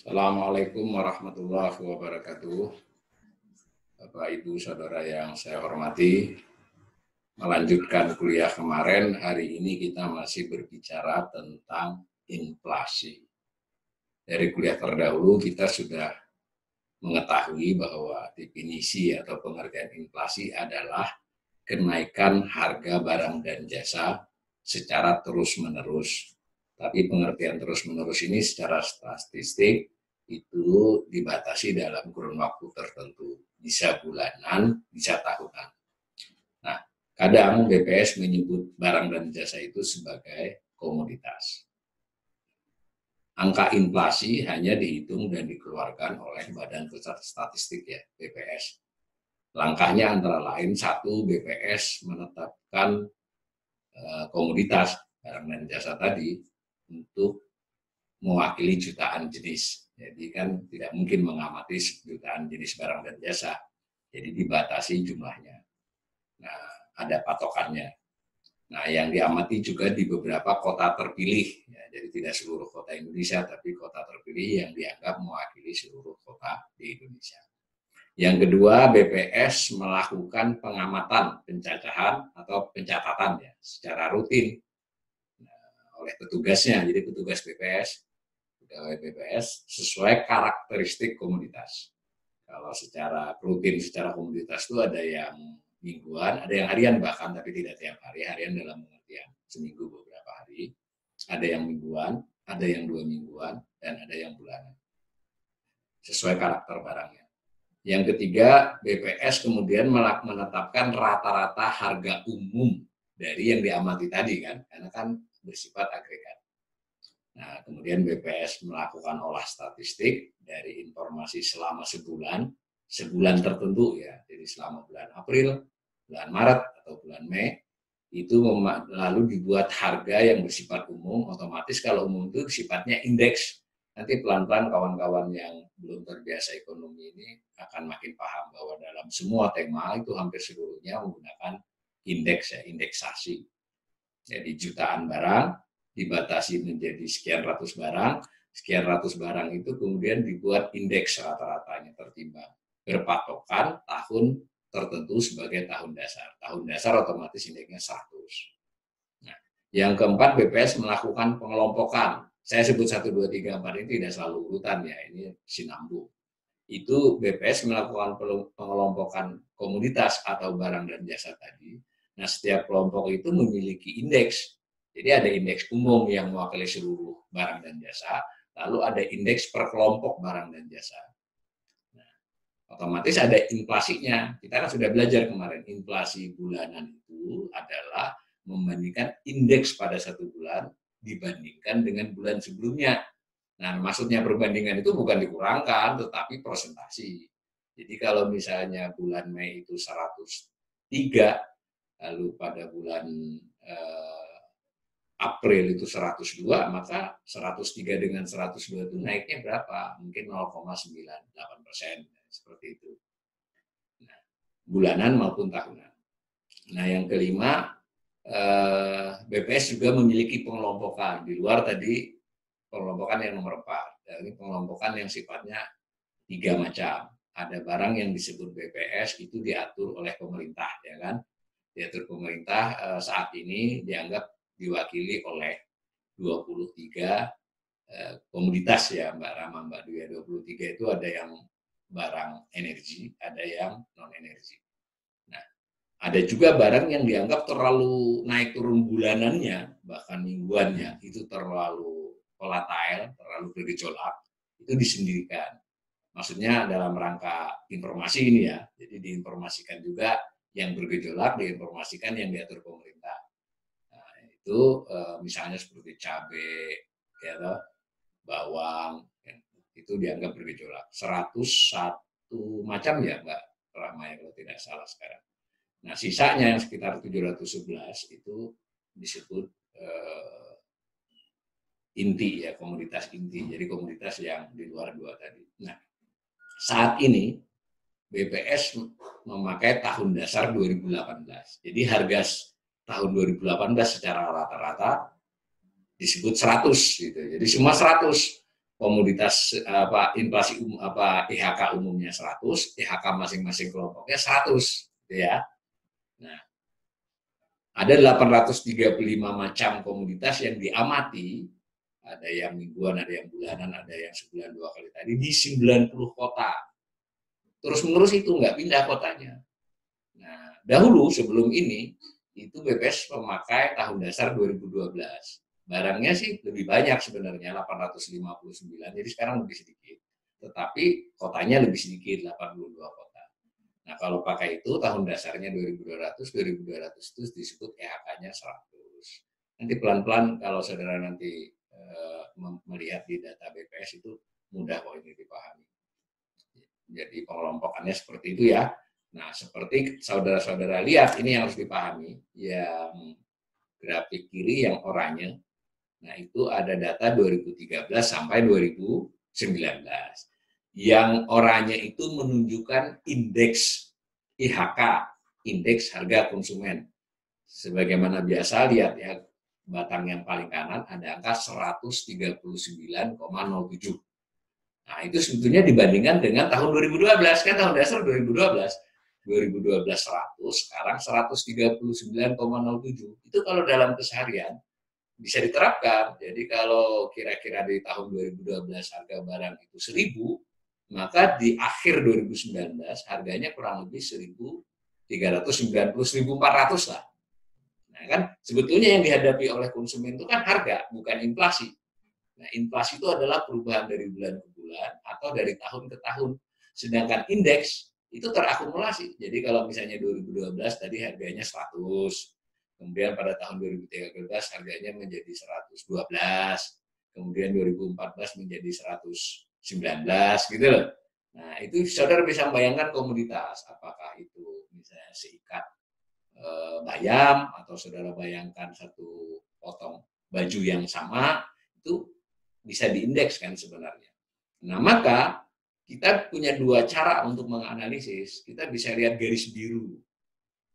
Assalamualaikum warahmatullahi wabarakatuh. Bapak, Ibu, Saudara yang saya hormati, melanjutkan kuliah kemarin, hari ini kita masih berbicara tentang inflasi. Dari kuliah terdahulu kita sudah mengetahui bahwa definisi atau pengertian inflasi adalah kenaikan harga barang dan jasa secara terus-menerus. Tapi pengertian terus-menerus ini secara statistik itu dibatasi dalam kurun waktu tertentu, bisa bulanan, bisa tahunan. Nah, kadang BPS menyebut barang dan jasa itu sebagai komoditas. Angka inflasi hanya dihitung dan dikeluarkan oleh Badan Pusat Statistik ya, BPS. Langkahnya antara lain, satu, BPS menetapkan komoditas barang dan jasa tadi untuk mewakili jutaan jenis. Jadi kan tidak mungkin mengamati jutaan jenis barang dan jasa. Jadi dibatasi jumlahnya. Nah, ada patokannya. Nah, yang diamati juga di beberapa kota terpilih. Ya, jadi tidak seluruh kota Indonesia, tapi kota terpilih yang dianggap mewakili seluruh kota di Indonesia. Yang kedua, BPS melakukan pengamatan pencacahan atau pencatatan ya secara rutin oleh petugasnya. Jadi petugas BPS, pegawai BPS sesuai karakteristik komoditas. Kalau secara rutin, secara komoditas itu ada yang mingguan, ada yang harian bahkan, tapi tidak tiap hari. Harian dalam pengertian seminggu beberapa hari. Ada yang mingguan, ada yang 2 mingguan, dan ada yang bulanan. Sesuai karakter barangnya. Yang ketiga, BPS kemudian menetapkan rata-rata harga umum dari yang diamati tadi kan, karena kan bersifat agregat. Nah, kemudian BPS melakukan olah statistik dari informasi selama sebulan tertentu ya, jadi selama bulan April, bulan Maret atau bulan Mei, itu lalu dibuat harga yang bersifat umum. Otomatis kalau umum itu sifatnya indeks. Nanti pelan-pelan kawan-kawan yang belum terbiasa ekonomi ini akan makin paham bahwa dalam semua tema itu hampir seluruhnya menggunakan indeks ya, indeksasi. Jadi jutaan barang dibatasi menjadi sekian ratus barang itu kemudian dibuat indeks rata-ratanya tertimbang. Berpatokan tahun tertentu sebagai tahun dasar. Tahun dasar otomatis indeksnya 100. Nah, yang keempat, BPS melakukan pengelompokan. Saya sebut 1, 2, 3, 4 ini tidak selalu urutan ya, ini sinambung. Itu BPS melakukan pengelompokan komoditas atau barang dan jasa tadi. Nah, setiap kelompok itu memiliki indeks. Jadi ada indeks umum yang mewakili seluruh barang dan jasa, lalu ada indeks per kelompok barang dan jasa. Nah, otomatis ada inflasinya. Kita kan sudah belajar kemarin, inflasi bulanan itu adalah membandingkan indeks pada satu bulan dibandingkan dengan bulan sebelumnya. Nah, maksudnya perbandingan itu bukan dikurangkan, tetapi persentasi. Jadi kalau misalnya bulan Mei itu 103, lalu pada bulan April itu 102, maka 103 dengan 102 itu naiknya berapa? Mungkin 0,98%, seperti itu. Nah, bulanan maupun tahunan. Nah, yang kelima, BPS juga memiliki pengelompokan di luar tadi pengelompokan yang nomor 4. Ini pengelompokan yang sifatnya 3 macam. Ada barang yang disebut BPS itu diatur oleh pemerintah, ya kan? Diatur pemerintah saat ini dianggap diwakili oleh 23 komoditas ya Mbak Rama, Mbak Dwi. 23 itu ada yang barang energi, ada yang non energi. Ada juga barang yang dianggap terlalu naik turun bulanannya, bahkan mingguannya, itu terlalu volatile, terlalu bergejolak, itu disendirikan. Maksudnya dalam rangka informasi ini ya, jadi diinformasikan juga yang bergejolak, diinformasikan yang diatur pemerintah. Nah, itu misalnya seperti cabai, ya, bawang, ya, itu dianggap bergejolak. 101 macam ya Mbak Rama, kalau tidak salah sekarang. Nah, sisanya yang sekitar 711 itu disebut inti ya, komoditas inti. Jadi komoditas yang di luar 2 tadi. Nah, saat ini BPS memakai tahun dasar 2018. Jadi harga tahun 2018 secara rata-rata disebut 100 gitu. Jadi semua 100. komoditas inflasi IHK umumnya 100, IHK masing-masing kelompoknya 100, gitu ya. Nah, ada 835 macam komoditas yang diamati, ada yang mingguan, ada yang bulanan, ada yang sebulan 2 kali tadi, di 90 kota. Terus-menerus itu nggak pindah kotanya. Nah, dahulu sebelum ini, itu BPS memakai tahun dasar 2012. Barangnya sih lebih banyak sebenarnya, 859, jadi sekarang lebih sedikit. Tetapi kotanya lebih sedikit, 82 kota. Nah, kalau pakai itu tahun dasarnya 2200 itu disebut EHK-nya 100. Nanti pelan-pelan kalau saudara nanti melihat di data BPS itu mudah kok ini dipahami. Jadi pengelompokannya seperti itu ya. Nah, seperti saudara-saudara lihat, ini yang harus dipahami. Yang grafik kiri yang oranye, nah itu ada data 2013 sampai 2019. Yang oranye itu menunjukkan indeks IHK, indeks harga konsumen. Sebagaimana biasa, lihat ya, batang yang paling kanan ada angka 139,07. Nah, itu sebetulnya dibandingkan dengan tahun 2012, kan tahun dasar 2012. 2012 100, sekarang 139,07. Itu kalau dalam keseharian bisa diterapkan. Jadi kalau kira-kira di tahun 2012 harga barang itu 1.000, maka di akhir 2019 harganya kurang lebih 1.390, 1.400 lah. Nah, kan sebetulnya yang dihadapi oleh konsumen itu kan harga, bukan inflasi. Nah, inflasi itu adalah perubahan dari bulan ke bulan atau dari tahun ke tahun. Sedangkan indeks itu terakumulasi. Jadi kalau misalnya 2012 tadi harganya 100, kemudian pada tahun 2013 harganya menjadi 112, kemudian 2014 menjadi 119 gitu loh. Nah, itu saudara bisa membayangkan komoditas, apakah itu misalnya seikat bayam, atau saudara bayangkan satu potong baju yang sama, itu bisa diindeks kan sebenarnya. Nah, maka kita punya dua cara untuk menganalisis. Kita bisa lihat garis biru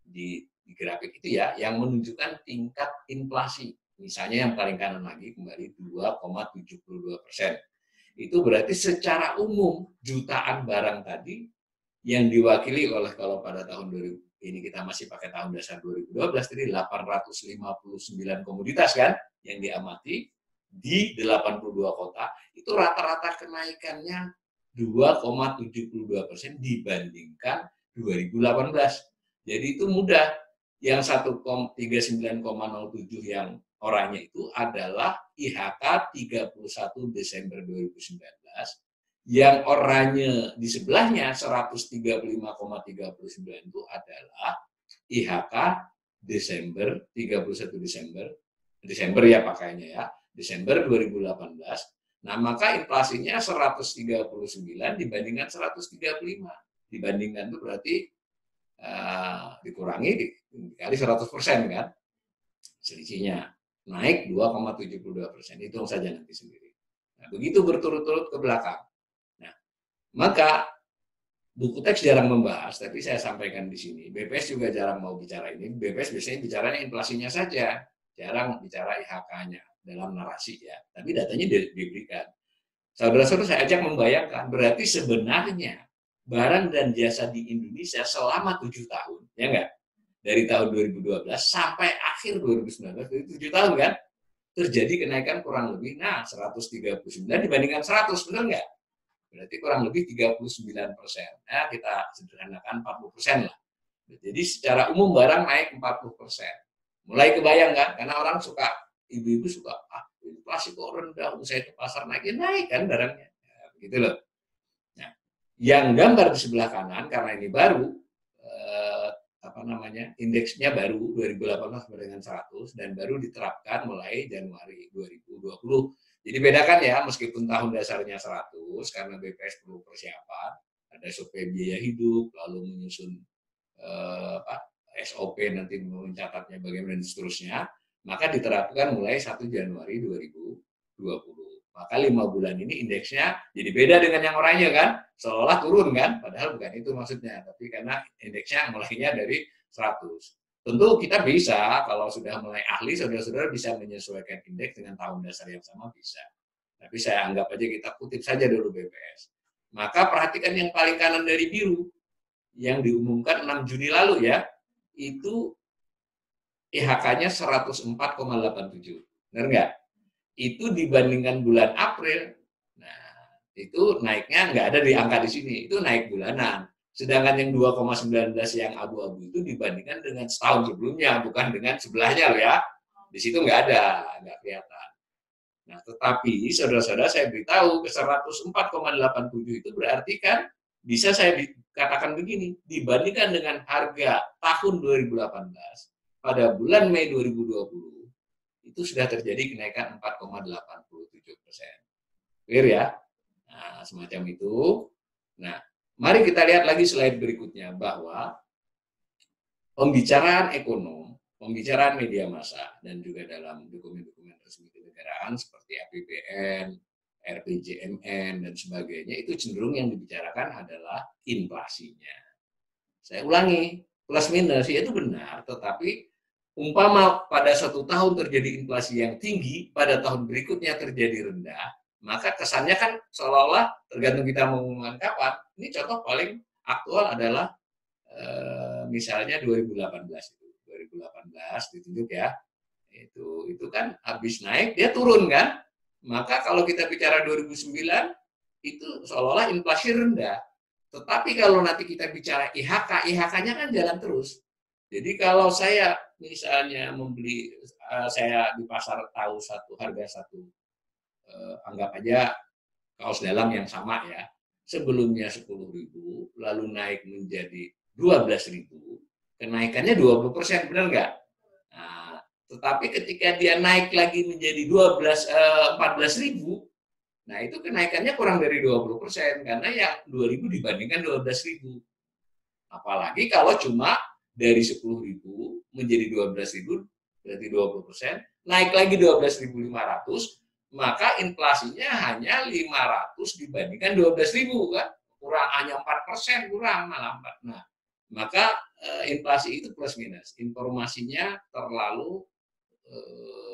di grafik itu ya, yang menunjukkan tingkat inflasi. Misalnya yang paling kanan lagi kembali 2,72%. Itu berarti secara umum jutaan barang tadi yang diwakili oleh, kalau pada tahun 2000 ini kita masih pakai tahun dasar 2012, jadi 859 komoditas kan yang diamati di 82 kota, itu rata-rata kenaikannya 2,72% dibandingkan 2018. Jadi itu mudah. Yang 139,07 yang oranye itu adalah IHK 31 Desember 2019. Yang oranye di sebelahnya 135,39 itu adalah IHK Desember 31 Desember ya pakainya ya, Desember 2018. Nah, maka inflasinya 139 dibandingkan 135. Dibandingkan itu berarti dikurangi dikali 100% kan, selisihnya naik 2,72%. Hitung saja nanti sendiri. Nah, begitu berturut-turut ke belakang. Nah, maka buku teks jarang membahas, tapi saya sampaikan di sini. BPS juga jarang mau bicara ini. BPS biasanya bicaranya inflasinya saja, jarang bicara IHK-nya dalam narasi ya. Tapi datanya diberikan. Saudara-saudara, saya ajak membayangkan, berarti sebenarnya barang dan jasa di Indonesia selama 7 tahun, ya enggak? Dari tahun 2012 sampai akhir 2019, itu 7 tahun kan? Terjadi kenaikan kurang lebih, 139 dibandingkan 100, benar enggak? Berarti kurang lebih 39%. Nah, kita sederhanakan 40% lah. Jadi secara umum barang naik 40%. Mulai kebayang kan? Karena orang suka, ibu-ibu suka, inflasi kok rendah, saya ke pasar naik kan barangnya. Ya, begitu loh. Nah, yang gambar di sebelah kanan, karena ini baru, indeksnya baru 2018 dengan 100 dan baru diterapkan mulai Januari 2020. Jadi bedakan ya, meskipun tahun dasarnya 100 karena BPS perlu persiapan, ada SOP biaya hidup, lalu menyusun SOP nanti mencatatnya bagaimana dan seterusnya, maka diterapkan mulai 1 Januari 2020. Maka 5 bulan ini indeksnya jadi beda dengan yang oranye kan, seolah turun kan, padahal bukan itu maksudnya, tapi karena indeksnya mulainya dari 100. Tentu kita bisa, kalau sudah mulai ahli, saudara-saudara bisa menyesuaikan indeks dengan tahun dasar yang sama bisa. Tapi saya anggap aja kita kutip saja dulu BPS. Maka perhatikan yang paling kanan dari biru, yang diumumkan 6 Juni lalu ya, itu IHK-nya 104,87. Benar nggak? Itu dibandingkan bulan April, nah itu naiknya nggak ada di angka di sini, itu naik bulanan. Sedangkan yang 2,19 yang abu-abu itu dibandingkan dengan setahun sebelumnya, bukan dengan sebelahnya loh ya. Di situ nggak ada, nggak kelihatan. Nah, tetapi saudara-saudara saya beritahu ke 104,87 itu berarti kan bisa saya katakan begini, dibandingkan dengan harga tahun 2018 pada bulan Mei 2020 itu sudah terjadi kenaikan 4,87%. Clear ya? Nah, semacam itu. Nah, mari kita lihat lagi slide berikutnya bahwa pembicaraan ekonom, pembicaraan media massa, dan juga dalam dokumen-dokumen resmi kenegaraan seperti APBN, RPJMN, dan sebagainya, itu cenderung yang dibicarakan adalah inflasinya. Saya ulangi, plus minus ya itu benar, tetapi umpama pada suatu tahun terjadi inflasi yang tinggi, pada tahun berikutnya terjadi rendah, maka kesannya kan seolah-olah tergantung kita mengumumkan kapan. Ini contoh paling aktual adalah misalnya 2018 itu. 2018 ditunjuk ya. Itu kan habis naik dia turun kan? Maka kalau kita bicara 2009 itu seolah-olah inflasi rendah. Tetapi kalau nanti kita bicara IHK, IHK-nya kan jalan terus. Jadi kalau saya misalnya membeli, saya di pasar tahu harga satu, anggap aja kaos dalam yang sama ya, sebelumnya 10.000, lalu naik menjadi 12.000, kenaikannya 20%, benar nggak? Nah, tetapi ketika dia naik lagi menjadi 14.000, nah itu kenaikannya kurang dari 20%, karena yang 2.000 dibandingkan 12.000. Apalagi kalau cuma dari 10.000 menjadi 12.000, berarti 20%, naik lagi 12.500, maka inflasinya hanya 500 dibandingkan 12.000 kan, kurang hanya 4%, kurang malah 4. Nah, maka inflasi itu plus minus, informasinya terlalu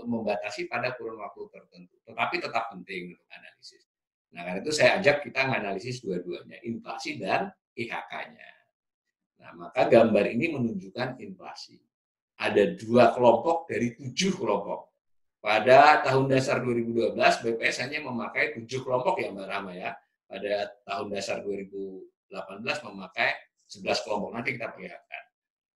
membatasi pada kurun waktu tertentu, tetapi tetap penting untuk analisis. Nah, karena itu saya ajak kita menganalisis dua-duanya, inflasi dan IHK-nya. Nah, maka gambar ini menunjukkan inflasi. Ada 2 kelompok dari 7 kelompok. Pada tahun dasar 2012, BPS hanya memakai 7 kelompok ya Mbak Rama ya. Pada tahun dasar 2018 memakai 11 kelompok. Nanti kita perlihatkan.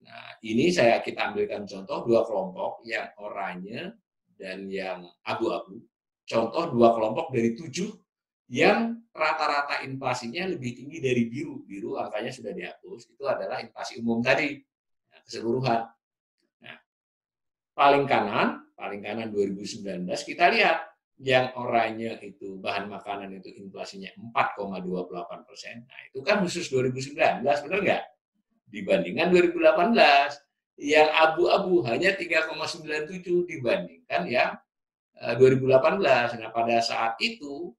Nah, ini kita ambilkan contoh 2 kelompok, yang oranye dan yang abu-abu. Contoh 2 kelompok dari 7 yang rata-rata inflasinya lebih tinggi dari biru. Biru angkanya sudah dihapus, itu adalah inflasi umum tadi, keseluruhan. Nah, paling kanan 2019, kita lihat yang oranye itu bahan makanan itu inflasinya 4,28%. Nah, itu kan khusus 2019, benar nggak? Dibandingkan 2018. Yang abu-abu hanya 3,97 dibandingkan yang 2018. Nah, pada saat itu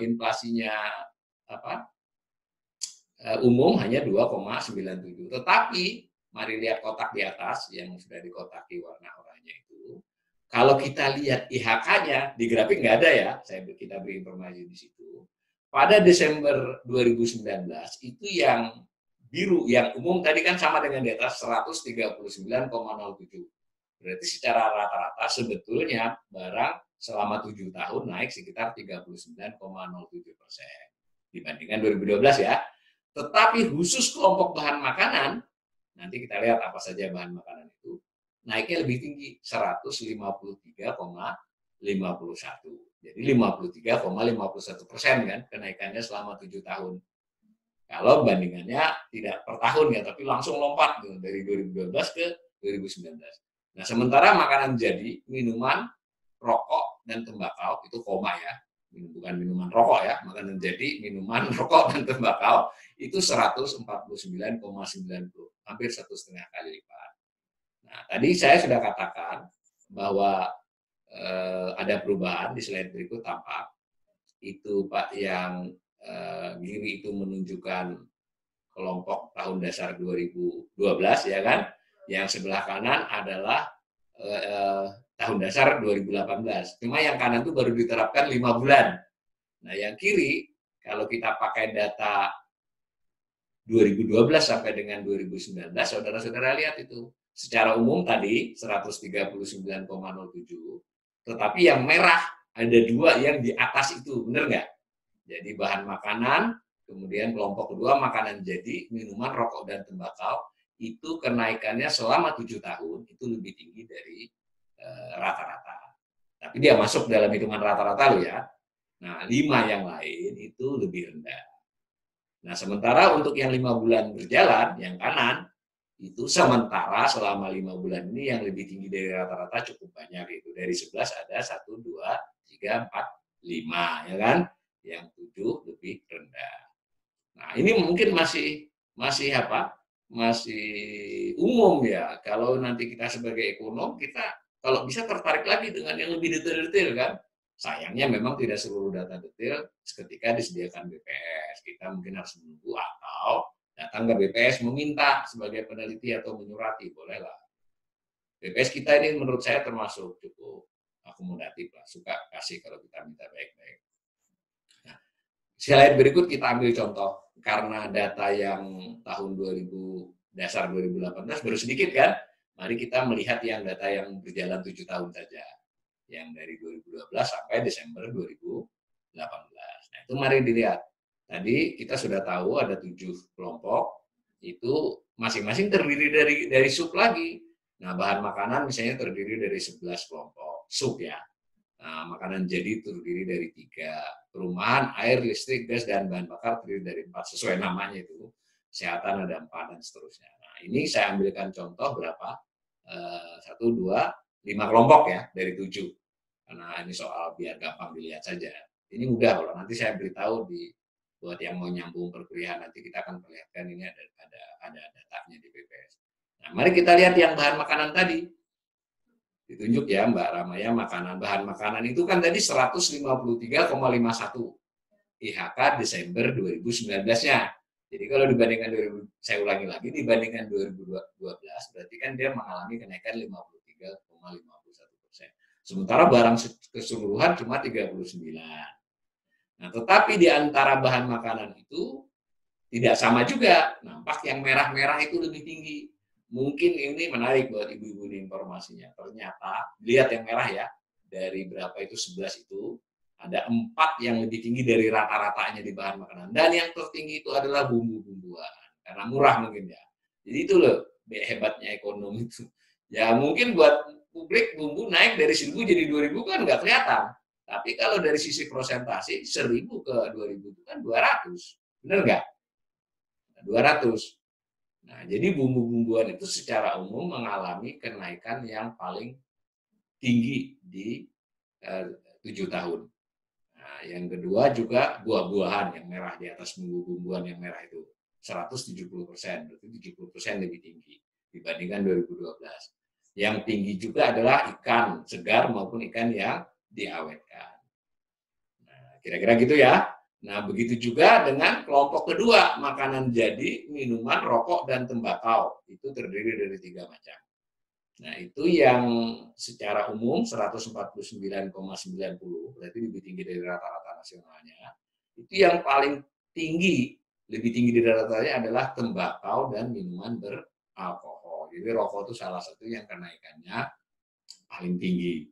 inflasinya umum hanya 2,97. Tetapi mari lihat kotak di atas yang sudah dikotaki warna oranye itu. Kalau kita lihat IHK-nya di grafik nggak ada ya, kita beri informasi di situ. Pada Desember 2019 itu yang biru, yang umum tadi kan sama dengan di atas 139,07. Berarti secara rata-rata sebetulnya barang selama 7 tahun naik sekitar 39,07% dibandingkan 2012 ya. Tetapi khusus kelompok bahan makanan, nanti kita lihat apa saja bahan makanan itu, naiknya lebih tinggi, 153,51. Jadi 53,51% kan kenaikannya selama 7 tahun. Kalau bandingannya tidak per tahun ya, tapi langsung lompat gitu, dari 2012 ke 2019. Nah, sementara makanan jadi, minuman, rokok, dan tembakau, itu koma ya, bukan minuman rokok ya, makanan jadi, minuman, rokok, dan tembakau, itu 149,90, hampir 1,5 kali lipat. Nah, tadi saya sudah katakan bahwa ada perubahan di slide berikut tampak. Itu Pak, yang kiri itu menunjukkan kelompok tahun dasar 2012 ya kan, yang sebelah kanan adalah tahun dasar 2018. Cuma yang kanan itu baru diterapkan 5 bulan. Nah, yang kiri, kalau kita pakai data 2012 sampai dengan 2019, saudara-saudara lihat itu. Secara umum tadi 139,07, tetapi yang merah ada 2 yang di atas itu, benar nggak? Jadi bahan makanan, kemudian kelompok kedua makanan jadi, minuman, rokok, dan tembakau, itu kenaikannya selama 7 tahun itu lebih tinggi dari rata-rata. Tapi dia masuk dalam hitungan rata-rata loh ya. Nah, 5 yang lain itu lebih rendah. Nah, sementara untuk yang 5 bulan berjalan, yang kanan, itu sementara selama 5 bulan ini yang lebih tinggi dari rata-rata cukup banyak. Itu dari 11 ada 1, 2, 3, 4, 5, ya kan? Yang 7 lebih rendah. Nah, ini mungkin masih apa? Masih umum ya. Kalau nanti kita sebagai ekonom, kita kalau bisa tertarik lagi dengan yang lebih detail-detail kan. Sayangnya memang tidak seluruh data detail ketika disediakan BPS. Kita mungkin harus menunggu atau datang ke BPS meminta sebagai peneliti atau menyurati, bolehlah. BPS kita ini menurut saya termasuk cukup akomodatif lah, suka kasih kalau kita minta baik-baik. Nah, slide berikut kita ambil contoh, karena data yang tahun 2000 dasar 2018 baru sedikit kan, mari kita melihat yang data yang berjalan 7 tahun saja, yang dari 2012 sampai Desember 2018. Nah, itu mari dilihat. Tadi kita sudah tahu ada 7 kelompok, itu masing-masing terdiri dari sub lagi. Nah, bahan makanan misalnya terdiri dari 11 kelompok sub ya. Nah, makanan jadi terdiri dari 3. Perumahan, air, listrik, gas, dan bahan bakar terdiri dari 4. Sesuai namanya itu. Kesehatan ada 4 dan seterusnya. Nah, ini saya ambilkan contoh berapa? 1, 2, 5 kelompok ya dari 7. Karena ini soal biar gampang dilihat saja. Ini mudah kalau nanti saya beritahu buat yang mau nyambung perkuliahan, nanti kita akan perlihatkan ini ada datanya di BPS. Nah, mari kita lihat yang bahan makanan tadi. Ditunjuk ya Mbak Ramaya, bahan makanan itu kan tadi 153,51 IHK Desember 2019-nya. Jadi kalau dibandingkan saya ulangi lagi, dibandingkan 2012 berarti kan dia mengalami kenaikan 53,51%. Sementara barang keseluruhan cuma 39. Nah, tetapi di antara bahan makanan itu tidak sama juga. Nampak yang merah-merah itu lebih tinggi. Mungkin ini menarik buat ibu-ibu ini informasinya. Ternyata, lihat yang merah ya, dari berapa itu 11 itu, ada 4 yang lebih tinggi dari rata-ratanya di bahan makanan. Dan yang tertinggi itu adalah bumbu-bumbuan. Karena murah mungkin ya. Jadi itu loh, hebatnya ekonomi itu. Ya mungkin buat publik bumbu naik dari 1.000 jadi 2.000 kan nggak kelihatan. Tapi kalau dari sisi prosentasi, 1.000 ke 2.000 itu kan 200. Benar nggak? 200. Nah, jadi bumbu-bumbuan itu secara umum mengalami kenaikan yang paling tinggi di 7 tahun. Nah, yang kedua juga buah-buahan yang merah di atas bumbu-bumbuan yang merah itu 170%, berarti 70% lebih tinggi dibandingkan 2012. Yang tinggi juga adalah ikan segar maupun ikan yang diawetkan. Nah, kira-kira gitu ya. Nah, begitu juga dengan kelompok kedua, makanan jadi, minuman, rokok, dan tembakau. Itu terdiri dari 3 macam. Nah, itu yang secara umum 149,90, berarti lebih tinggi dari rata-rata nasionalnya. Itu yang paling tinggi, lebih tinggi dari rata-ratanya adalah tembakau dan minuman beralkohol. Jadi rokok itu salah satu yang kenaikannya paling tinggi.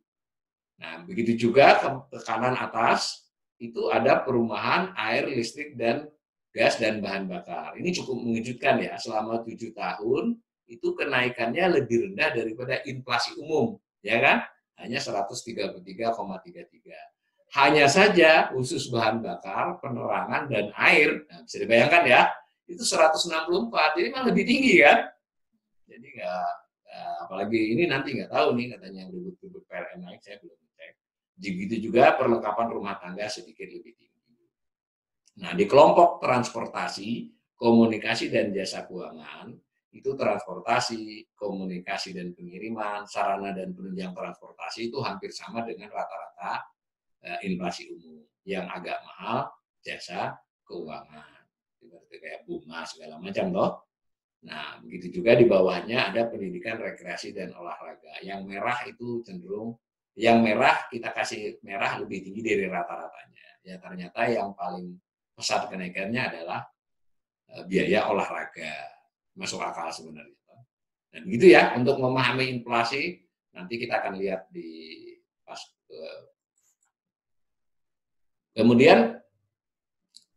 Nah, begitu juga ke kanan atas, itu ada perumahan, air, listrik, dan gas, dan bahan bakar. Ini cukup mengejutkan ya, selama 7 tahun, itu kenaikannya lebih rendah daripada inflasi umum, ya kan? Hanya 133,33. Hanya saja khusus bahan bakar, penerangan, dan air, nah bisa dibayangkan ya, itu 164, jadi malah lebih tinggi kan? Jadi nggak, apalagi ini nanti nggak tahu nih, katanya yang ribut-ribut PLN naik, saya belum cek. Begitu juga perlengkapan rumah tangga sedikit lebih tinggi. Nah, di kelompok transportasi, komunikasi, dan jasa keuangan, itu transportasi, komunikasi, dan pengiriman, sarana dan penunjang transportasi itu hampir sama dengan rata-rata inflasi umum. Yang agak mahal, jasa keuangan. Seperti kayak bunga, segala macam toh. Nah, begitu juga di bawahnya ada pendidikan, rekreasi, dan olahraga. Yang merah itu cenderung Yang merah kita kasih merah lebih tinggi dari rata-ratanya. Ya ternyata yang paling pesat kenaikannya adalah biaya olahraga. Masuk akal sebenarnya. Dan gitu ya, untuk memahami inflasi, nanti kita akan lihat di pas kemudian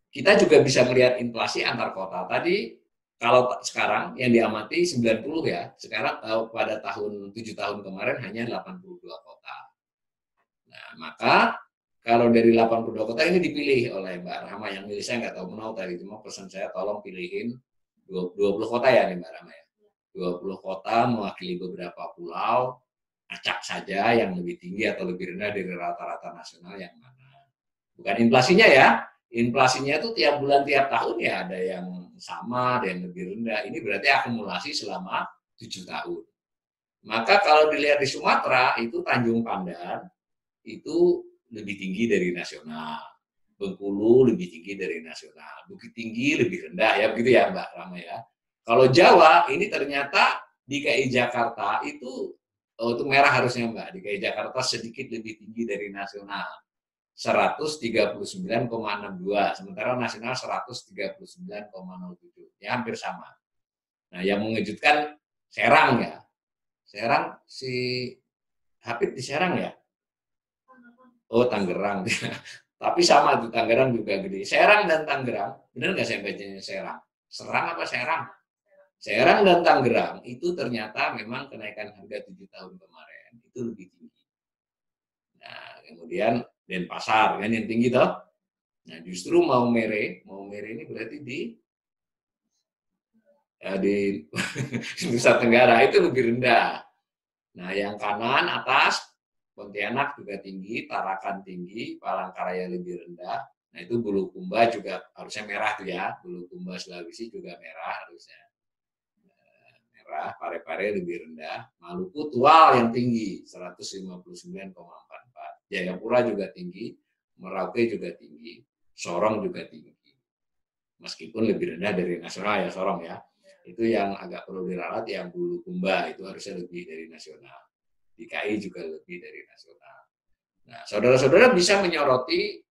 kita juga bisa melihat inflasi antar kota. Tadi kalau sekarang yang diamati 90 ya, sekarang pada tahun 7 tahun kemarin hanya 82 kota. Nah, maka kalau dari 82 kota ini dipilih oleh Mbak Rahma, yang milih saya nggak tahu menau tadi, cuma pesan saya tolong pilihin 20 kota ya nih Mbak Rahma ya. 20 kota mewakili beberapa pulau, acak saja yang lebih tinggi atau lebih rendah dari rata-rata nasional yang mana. Bukan inflasinya ya, inflasinya itu tiap bulan, tiap tahun ya ada yang sama, ada yang lebih rendah. Ini berarti akumulasi selama 7 tahun. Maka kalau dilihat di Sumatera, itu Tanjung Pandan itu lebih tinggi dari nasional. Bengkulu lebih tinggi dari nasional. Bukit Tinggi lebih rendah ya, begitu ya Mbak Rama ya. Kalau Jawa ini ternyata DKI Jakarta itu, itu merah harusnya Mbak, DKI Jakarta sedikit lebih tinggi dari nasional. 139,62, sementara nasional 139,07, ya hampir sama. Nah, yang mengejutkan Serang ya. Serang si Hafid di Serang ya? Oh, Tangerang. Tapi sama tuh, Tangerang juga gede. Serang dan Tangerang, benar nggak saya bacanya Serang? Serang apa Serang? Serang dan Tangerang itu ternyata memang kenaikan harga 7 tahun kemarin itu lebih tinggi. Nah, kemudian Denpasar kan yang tinggi toh. Nah, justru Maumere ini berarti di Nusa Tenggara itu lebih rendah. Nah, yang kanan atas Pontianak juga tinggi, Tarakan tinggi, Palangkaraya lebih rendah. Nah, itu Bulukumba juga harusnya merah tuh ya. Bulukumba Sulawesi juga merah harusnya. Merah, Pare-Pare lebih rendah. Maluku Tual yang tinggi, 159,44. Jayapura juga tinggi, Merauke juga tinggi, Sorong juga tinggi. Meskipun lebih rendah dari nasional ya Sorong ya. Itu yang agak perlu diralat yang Bulukumba, itu harusnya lebih dari nasional. DKI juga lebih dari nasional. Nah, saudara-saudara bisa menyoroti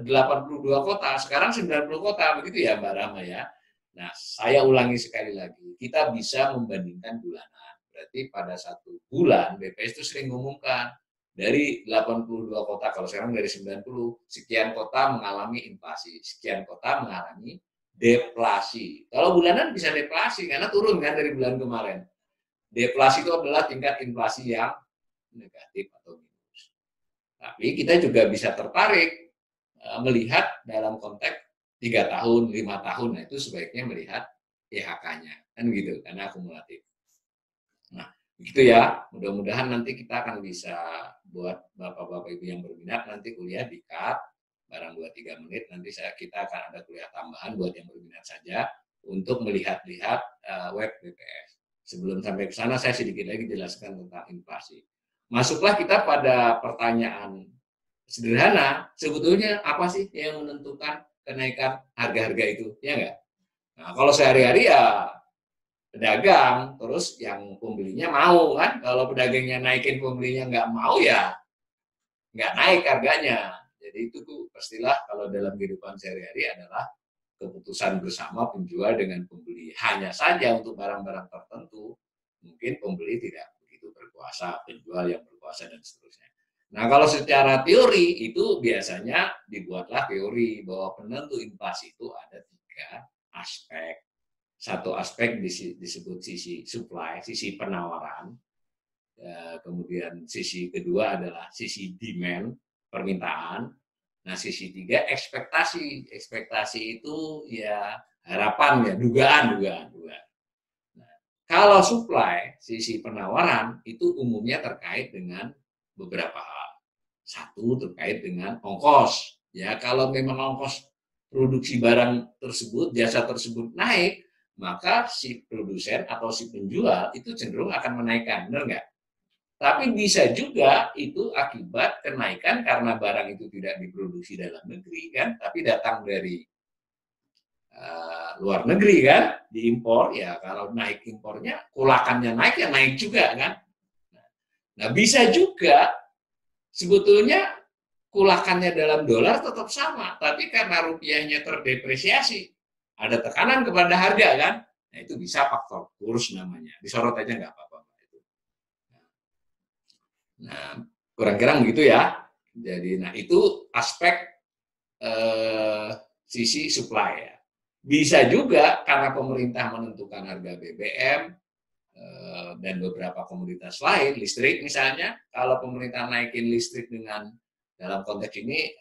82 kota, sekarang 90 kota, begitu ya Mbak Rama ya. Nah, saya ulangi sekali lagi, kita bisa membandingkan bulanan. Berarti pada satu bulan BPS itu sering mengumumkan dari 82 kota, kalau sekarang dari 90, sekian kota mengalami inflasi, sekian kota mengalami deflasi. Kalau bulanan bisa deflasi karena turun kan dari bulan kemarin. Deflasi itu adalah tingkat inflasi yang negatif atau minus. Tapi kita juga bisa tertarik melihat dalam konteks 3 tahun, 5 tahun, nah itu sebaiknya melihat IHK-nya, kan gitu, karena akumulatif. Nah, begitu ya, mudah-mudahan nanti kita akan bisa buat Bapak-Bapak Ibu yang berminat nanti kuliah di CAT, barang 2-3 menit, nanti kita akan ada kuliah tambahan buat yang berminat saja, untuk melihat-lihat web BPS. Sebelum sampai ke sana, saya sedikit lagi jelaskan tentang inflasi. Masuklah kita pada pertanyaan sederhana, sebetulnya apa sih yang menentukan kenaikan harga-harga itu, ya enggak? Nah, kalau sehari-hari ya pedagang, terus yang pembelinya mau kan, kalau pedagangnya naikin pembelinya nggak mau ya nggak naik harganya. Jadi itu tuh pastilah kalau dalam kehidupan sehari-hari adalah keputusan bersama penjual dengan pembeli. Hanya saja untuk barang-barang tertentu mungkin pembeli tidak begitu berkuasa, penjual yang berkuasa dan seterusnya. Nah, kalau secara teori itu biasanya dibuatlah teori bahwa penentu inflasi itu ada 3 aspek. Satu aspek disebut sisi supply, sisi penawaran. Kemudian sisi kedua adalah sisi demand, permintaan. Nah, sisi 3 ekspektasi. Ekspektasi itu ya harapan ya, dugaan. Nah, kalau supply, sisi penawaran itu umumnya terkait dengan beberapa hal. Satu terkait dengan ongkos. Ya, kalau memang ongkos produksi barang tersebut, jasa tersebut naik, maka si produsen atau si penjual itu cenderung akan menaikkan, benar nggak? Tapi bisa juga itu akibat kenaikan karena barang itu tidak diproduksi dalam negeri kan, tapi datang dari luar negeri kan, diimpor ya. Kalau naik impornya, kulakannya naik ya naik juga kan. Nah, bisa juga sebetulnya kulakannya dalam dolar tetap sama, tapi karena rupiahnya terdepresiasi, ada tekanan kepada harga kan, nah itu bisa faktor kurs namanya, disorot aja nggak apa-apa. Nah, kurang kira begitu ya. Jadi, nah itu aspek sisi supply ya. Bisa juga karena pemerintah menentukan harga BBM dan beberapa komoditas lain, listrik misalnya, kalau pemerintah naikin listrik dengan dalam konteks ini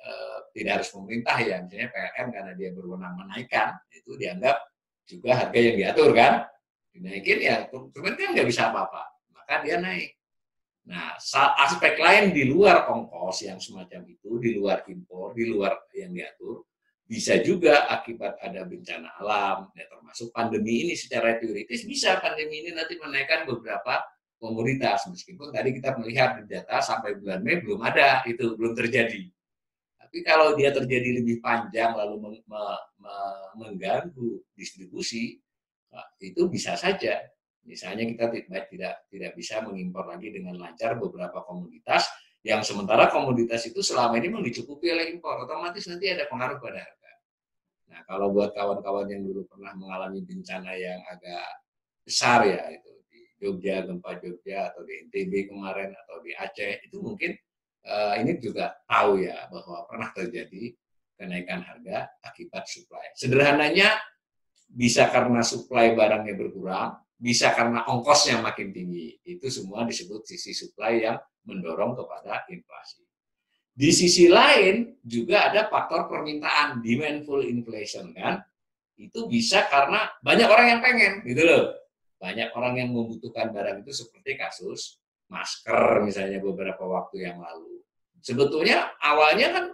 tidak harus pemerintah ya, misalnya PLN karena dia berwenang menaikkan, itu dianggap juga harga yang diatur kan, dinaikin ya, konsumen kan nggak bisa apa-apa, maka dia naik. Nah, aspek lain di luar ongkos yang semacam itu, di luar impor, di luar yang diatur, bisa juga akibat ada bencana alam, ya termasuk pandemi ini secara teoritis bisa pandemi ini nanti menaikkan beberapa komoditas, meskipun tadi kita melihat di data sampai bulan Mei belum ada, itu belum terjadi. Tapi kalau dia terjadi lebih panjang lalu mengganggu distribusi, itu bisa saja. Misalnya kita tidak bisa mengimpor lagi dengan lancar beberapa komoditas yang sementara komoditas itu selama ini memang dicukupi oleh impor, otomatis nanti ada pengaruh pada harga. Nah, kalau buat kawan-kawan yang dulu pernah mengalami bencana yang agak besar ya, itu di Jogja, gempa Jogja, atau di NTB kemarin, atau di Aceh, itu mungkin ini juga tahu ya bahwa pernah terjadi kenaikan harga akibat supply. Sederhananya bisa karena supply barangnya berkurang, bisa karena ongkosnya makin tinggi. Itu semua disebut sisi supply yang mendorong kepada inflasi. Di sisi lain juga ada faktor permintaan, demandful inflation kan. Itu bisa karena banyak orang yang pengen gitu loh. Banyak orang yang membutuhkan barang itu seperti kasus masker misalnya beberapa waktu yang lalu. Sebetulnya awalnya kan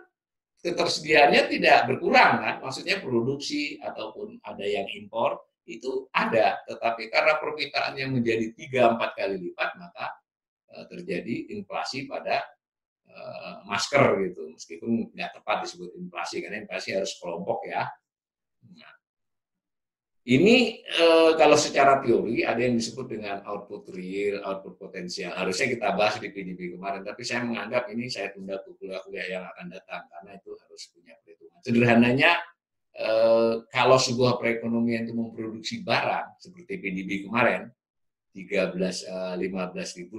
ketersediaannya tidak berkurang kan, maksudnya produksi ataupun ada yang impor itu ada, tetapi karena permintaannya menjadi 3-4 kali lipat maka terjadi inflasi pada masker gitu, meskipun nggak tepat disebut inflasi karena inflasi harus kelompok ya. Nah, ini kalau secara teori ada yang disebut dengan output real, output potensial. Harusnya kita bahas di PDB kemarin, tapi saya menganggap ini saya tunda ke kuliah-kuliah yang akan datang karena itu harus punya perhitungan. Sederhananya, kalau sebuah perekonomian itu memproduksi barang seperti PDB kemarin, 15.835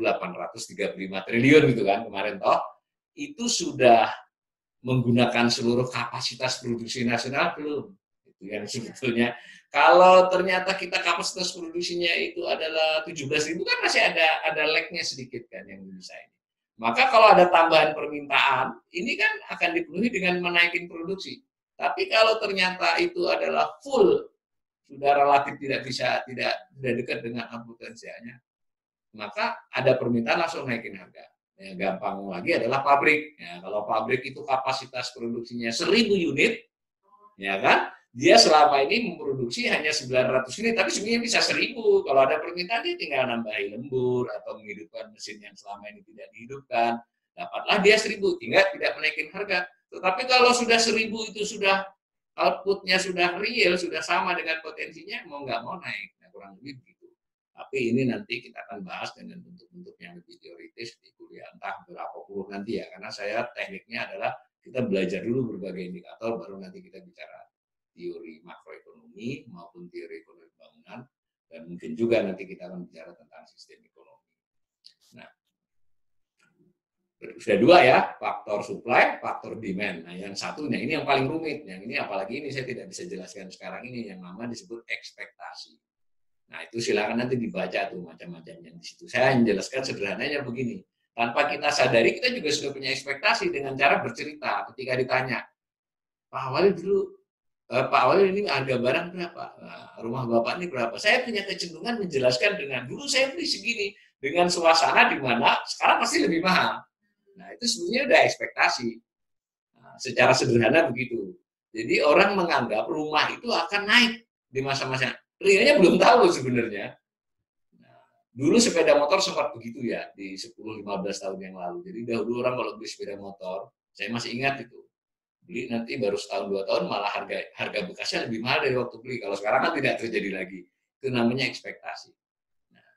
triliun gitu kan kemarin toh, itu sudah menggunakan seluruh kapasitas produksi nasional belum? Itu yang sebetulnya kalau ternyata kita kapasitas produksinya itu adalah 17.000 kan masih ada lag-nya sedikit kan yang bisa ini. Maka kalau ada tambahan permintaan, ini kan akan dipenuhi dengan menaikin produksi. Tapi kalau ternyata itu adalah full, sudah relatif tidak dekat dengan potensialnya, maka ada permintaan langsung naikin harga. Ya, gampang lagi adalah pabrik. Ya, kalau pabrik itu kapasitas produksinya 1.000 unit, ya kan? Dia selama ini memproduksi hanya 900 unit, tapi sebenarnya bisa 1.000. Kalau ada permintaan dia tinggal nambahi lembur atau menghidupkan mesin yang selama ini tidak dihidupkan, dapatlah dia 1.000, tinggal tidak menaikin harga. Tetapi kalau sudah 1.000 itu sudah outputnya sudah real, sudah sama dengan potensinya, mau nggak mau naik. Nah, kurang lebih begitu. Tapi ini nanti kita akan bahas dengan bentuk-bentuk yang lebih teoritis di kuliah entah berapa puluh nanti ya, karena saya tekniknya adalah kita belajar dulu berbagai indikator, baru nanti kita bicara teori makroekonomi maupun teori ekonomi bangunan, dan mungkin juga nanti kita akan bicara tentang sistem ekonomi. Nah, sudah dua ya, faktor supply, faktor demand. Nah, yang satunya ini yang paling rumit. Yang ini apalagi ini saya tidak bisa jelaskan sekarang ini, yang nama disebut ekspektasi. Nah, itu silakan nanti dibaca tuh macam-macamnya di situ. Saya menjelaskan sederhananya begini. Tanpa kita sadari, kita juga sudah punya ekspektasi dengan cara bercerita. Ketika ditanya, Pak Walid dulu, Pak Walid ini harga barang berapa? Nah, rumah Bapak ini berapa? Saya punya kecenderungan menjelaskan dengan dulu saya beli segini, dengan suasana di mana sekarang pasti lebih mahal. Nah, itu sebenarnya udah ekspektasi. Nah, secara sederhana begitu. Jadi orang menganggap rumah itu akan naik di masa-masa. Realnya belum tahu sebenarnya. Nah, dulu sepeda motor sempat begitu ya di 10-15 tahun yang lalu. Jadi dahulu orang kalau beli sepeda motor, saya masih ingat itu. Beli nanti baru setahun 2 tahun malah harga bekasnya lebih mahal dari waktu beli. Kalau sekarang kan tidak terjadi lagi. Itu namanya ekspektasi. Nah,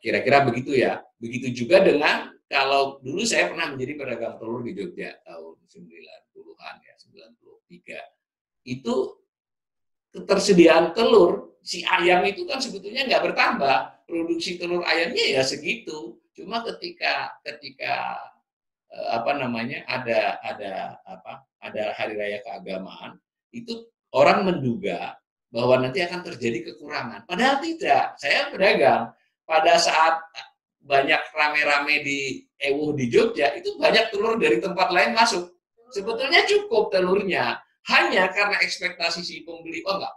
Kira-kira begitu ya. Begitu juga dengan kalau dulu saya pernah menjadi pedagang telur di Jogja tahun 90-an ya, 93. Itu ketersediaan telur, si ayam itu kan sebetulnya nggak bertambah. Produksi telur ayamnya ya segitu. Cuma ketika ketika apa namanya ada hari raya keagamaan, itu orang menduga bahwa nanti akan terjadi kekurangan. Padahal tidak. Saya pedagang. Pada saat banyak rame-rame di Ewuh di Jogja, itu banyak telur dari tempat lain masuk. Sebetulnya cukup telurnya. Hanya karena ekspektasi si pembeli, oh enggak,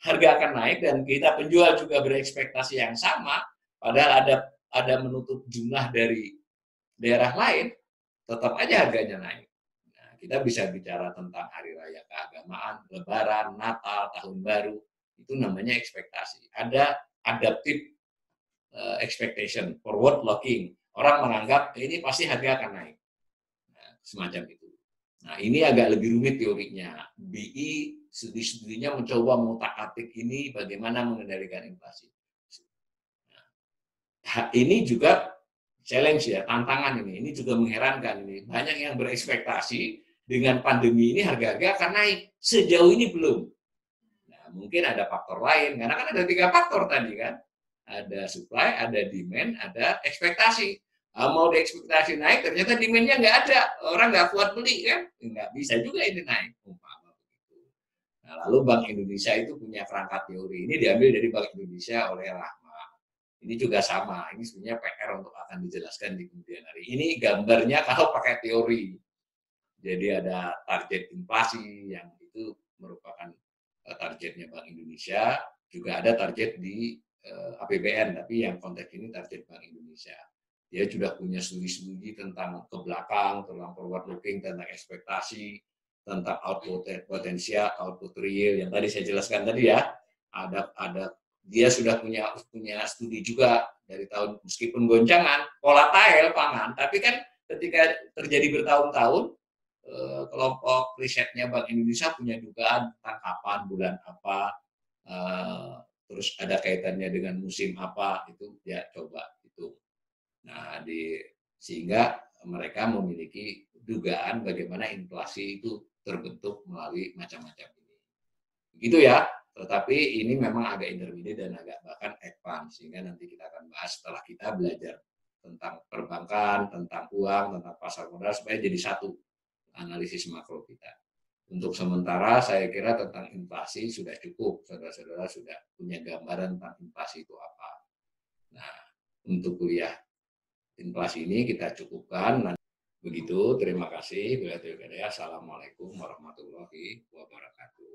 harga akan naik dan kita penjual juga berekspektasi yang sama, padahal ada menutup jumlah dari daerah lain, tetap aja harganya naik. Nah, kita bisa bicara tentang hari raya keagamaan, lebaran, Natal, tahun baru, itu namanya ekspektasi. Ada adaptive expectation, forward looking. Orang menganggap ini pasti harga akan naik. Nah, semacam itu. Nah, ini agak lebih rumit teorinya. BI studi-studinya mencoba mengutak-atik ini bagaimana mengendalikan inflasi. Nah, ini juga challenge ya, tantangan ini. Ini juga mengherankan ini. Banyak yang berekspektasi dengan pandemi ini harga-harga akan naik. Sejauh ini belum. Nah, mungkin ada faktor lain, karena kan ada 3 faktor tadi kan. Ada supply, ada demand, ada ekspektasi. Mau diekspektasi naik, ternyata demand-nya nggak ada. Orang nggak kuat beli kan. Nggak bisa juga ini naik. Nah, lalu Bank Indonesia itu punya kerangka teori. Ini diambil dari Bank Indonesia oleh Rahma. Ini juga sama. Ini sebenarnya PR untuk akan dijelaskan di kemudian hari. Ini gambarnya kalau pakai teori. Jadi ada target inflasi yang itu merupakan targetnya Bank Indonesia. Juga ada target di APBN, tapi yang konteks ini target Bank Indonesia. Dia sudah punya studi-studi tentang ke belakang, tentang forward looking, tentang ekspektasi, tentang output potensial, output real yang tadi saya jelaskan tadi ya. Ada dia sudah punya studi juga dari tahun, meskipun goncangan volatile pangan, tapi kan ketika terjadi bertahun-tahun, kelompok risetnya Bank Indonesia punya dugaan tentang kapan, bulan apa, terus ada kaitannya dengan musim apa, itu ya coba itu. Nah, sehingga mereka memiliki dugaan bagaimana inflasi itu terbentuk melalui macam-macam ini. Begitu ya, tetapi ini memang agak intermediate dan agak bahkan advance, sehingga nanti kita akan bahas setelah kita belajar tentang perbankan, tentang uang, tentang pasar modal, supaya jadi satu analisis makro kita. Untuk sementara saya kira tentang inflasi sudah cukup, saudara-saudara sudah punya gambaran tentang inflasi itu apa. Nah, untuk kuliah inflasi ini kita cukupkan. Begitu, terima kasih. Assalamualaikum warahmatullahi wabarakatuh.